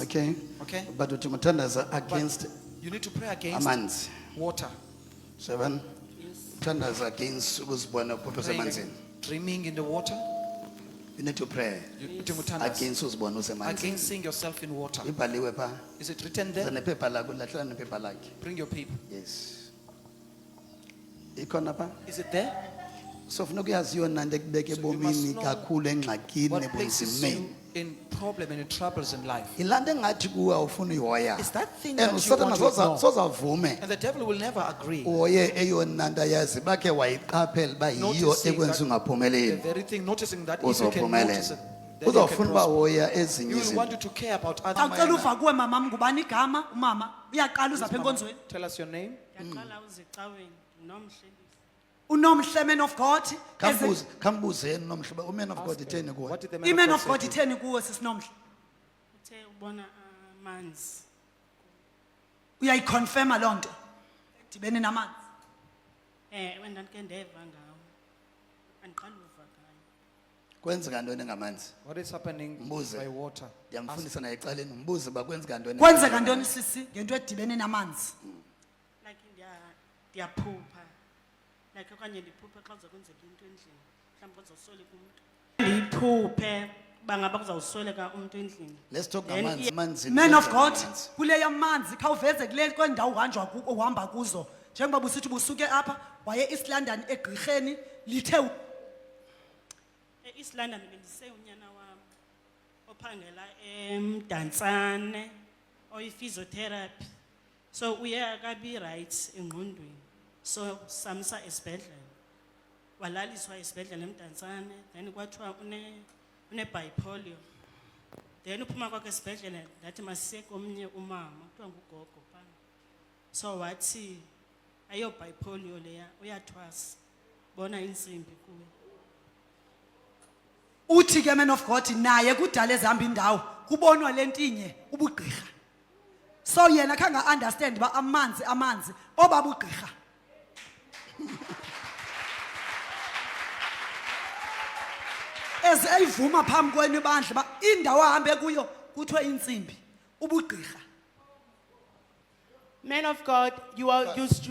Okay. Okay? But uthi mthandaza against You need to pray against amanzi. water. 7. Mthandaza against ukuzibona uphupha Praying, semanzini. dreaming in the water. You need to pray Uthi muthandaza against uzibona usemanzini. against seeing yourself in water. Ibhaliwe pha. Is it written there? Nephepha lakho lahlela nephepha lakhe. Bring your paper. Yes. Ikhona pha? Is it there? So funeka uyazi yona nto ekubeka So you must ebomini know kakhulu engxakini What places ebunzimeni. you in problem and in troubles in life? Ilanto engathi kuwe awufuna uyihoya. It's that thing And that you uSathane want to ignore. sozavume. And the devil will never agree. Uhoye eyona nto ayazi bakhe wayiqaphela uba yiyo Noticing ekwenza The ungaphumeleli. very thing, noticing that if you can notice Uzophumelela. it, then you can Uzofuna uba prosper. uhoya ezinye You will want izinto. you to care about other Awucela men. uva kuwe mama ngubani igama umama uyaqala uza apha enkonzweni. Tell us your name. Yaqala uzicaweni nomhle. Unomhle man of God. Khambuzeni nomhlobo uman of God itheni kuwe. What did the Iman man of of God God say to you? itheni kuwe sisinomhle. Uthe ubona amanzi. Uyayiconfirma loo nto. Dibene namanzi. Wena ndike ndeva ngawo. Andiqala uva ngayo. Kwenzeka ntoni ngamanzi? What is happening Mbuze. by water? Ndiyamfundisa naye ecaleni umbuze uba kwenzeka ntoni. Kwenzeka ntoni sisi ngento edibene namanzi? Like ndiyaphupha. Like okanye ndiphuphe xa kuzokwenzeka into endlini. Mhlawumbi kuzosweleka umuntu. Ndiphuphe bangaba kuzawusweleka umuntu endlini. Let's talk Then ngamanzi. Amanzi. Man of kwenzeka God, ngamanzi. kule yamanzi khawuveze kule kwendawo uhanjwa kuko uhamba kuzo. Njengoba usithi busuke apha waye East London egqirheni lithe East London bendise unyana wami ophangela eMdantsane oyi-physiotherapy. So uye akabi right engqondweni. So samsa esibhedlela. Walaliswa esibhedlela eMdantsane, then kwathiwa une bipolar. Then uphuma kwakhe esibhedlela ndathi masise komnye umama kuthiwa ngugogo phana. So wathi ayo bipolar leya uyathwasa. Bona insimbi kuwe. uthi ke man of God naye kudala ezihamba indawo kubonwa lentinye ubugqirha. So yena khanga understand ba amanzi obabugqirha. Ezayivuma phambi kwenu bandla ba indawo ahambe kuyo kuthiwe insimbi ubugqirha. Man of God, you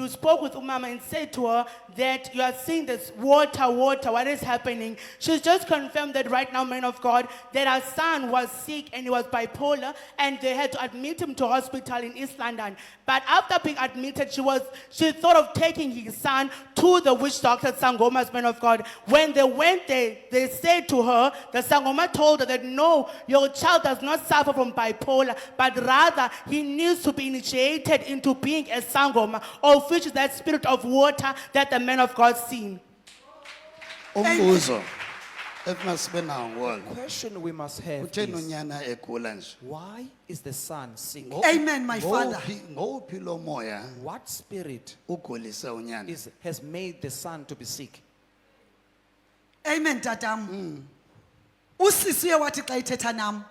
spoke with Umama and said to her that you are seeing this water, what is happening? She's just confirmed that right now, man of God, that her son was sick and he was bipolar and they had to admit him to hospital in East London. But after being admitted, she thought of taking his son to the witch doctor, Sangoma's man of God. When they went there, they said to her, the Sangoma told her that no, your child does not suffer from bipolar, but rather he needs to be initiated into being a Sangoma, of which is that spirit of water that the man of God seen. Umbuzo. Efuna sibe nawo ngwona. Question we must have Utheni is, unyana egula nje? why is the son sick? Amen my father. Ngophi lo moya What spirit ugulise unyana? has made the son to be sick? Amen tatam. Usisi uye wathi xa ithetha nam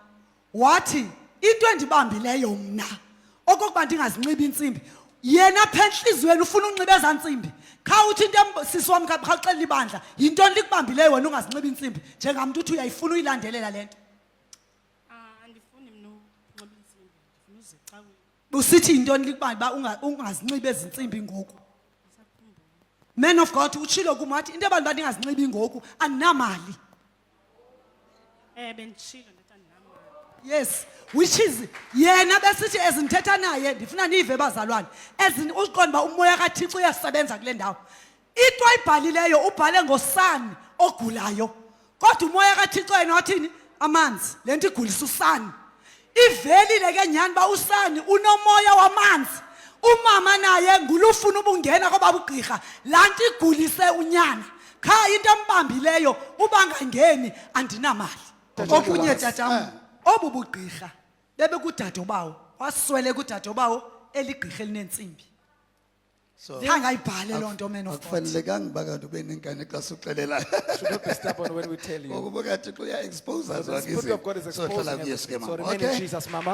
wathi into endibambileyo mna okokuba ndingazinxiba insimbi yena apha enhliziyweni ufuna unxiba eza ntsimbi kha uthi into sisi wami khawuxela ibandla yintoni likubambileyo wena ungazinxiba insimbi njengamntu uthi uyayifuna uyilandelela le nto Andifuni mna unxiba insimbi, ndifuna uzicaweni. usithi yintoni likubamba ungazinxiba ezi ntsimbi ngoku. Man of God utshilo kum wathi into abantu ndingazinxibi ngoku andinamali. Benditshilo ndithi andinamali. Yes, which is yena besithi ezinthetha naye ndifuna nive bazalwane uqonda uba umoya kaThixo uyasebenza kule ndawo. Into ayibhalileyo ubhale ngosani ogulayo kodwa umoya kaThixo yena wathini amanzi le nto igulisa usani. Ivelile ke nyani ba usani unomoya wamanzi. Umama naye ngulufuna ubungena kwababugqirha laa nto igulise unyana kha into embambileyo uba ngangeni andinamali. Okunye tatam obu bugqirha bebe kudadobawo waswele kudadobawo eligqirha elinentsimbi. So Khangayibhale loo nto man of God. akufanelekanga uba kanti ube nenkani xa suxelelayo. Should not be stubborn when we tell you. Ngokuba kaThixo uya-expose The zonke Spirit of God is izinto. So hlala exposing kuyesu ke everything. So mama. remain in Okay? Jesus, Mama.